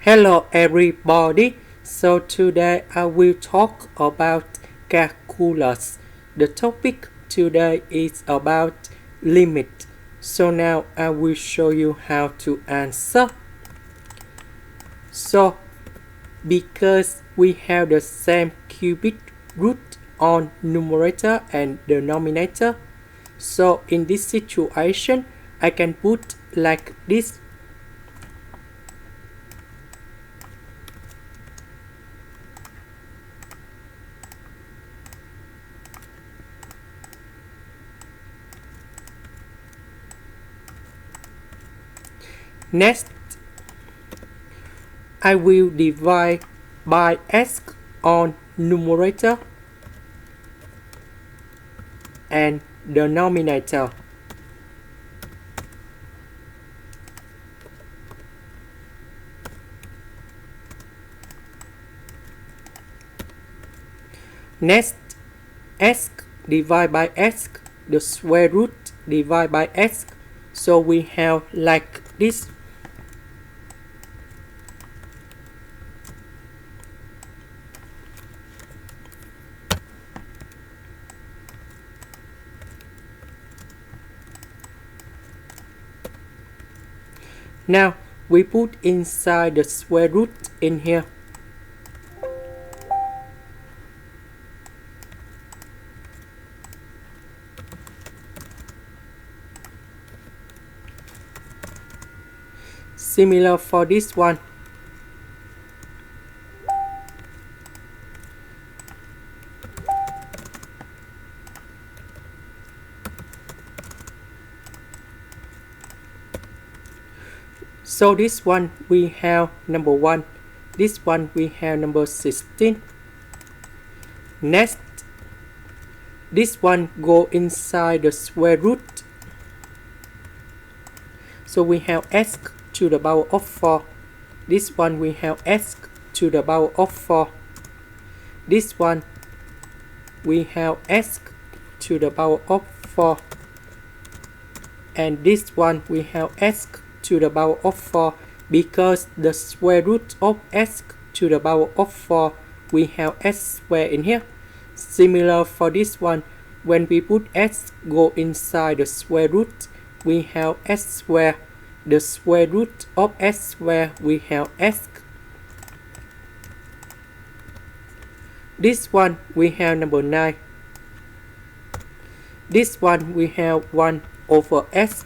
Hello everybody. So today I will talk about calculus. The topic today is about limit. So now I will show you how to answer. So because we have the same cubic root on numerator and denominator, so in this situation I can put like this. Next, I will divide by x on numerator and denominator. Next, x divided by x, the square root divided by x. So we have like this. Now we put inside the square root in here. Similar for this one. So this one we have number 1. This one we have number 16. Next, this one go inside the square root. So we have x to the power of 4. This one we have x to the power of 4. This one we have x to the power of 4. And this one we have x to the power of 4, because the square root of x to the power of 4, we have x squared in here. Similar for this one, when we put x go inside the square root, we have x squared. The square root of x squared, we have x. This one we have number 9. This one we have 1 over x.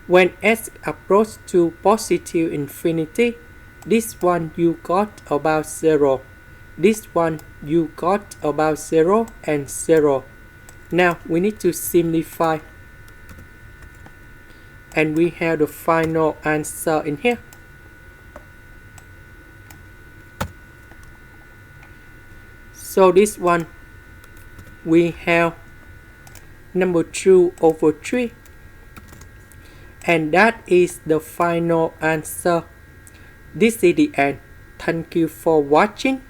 When x approaches to positive infinity, this one you got about 0. This one you got about 0 and 0. Now we need to simplify. And we have the final answer in here. So this one we have number 2 over 3. And that is the final answer. This is the end. Thank you for watching.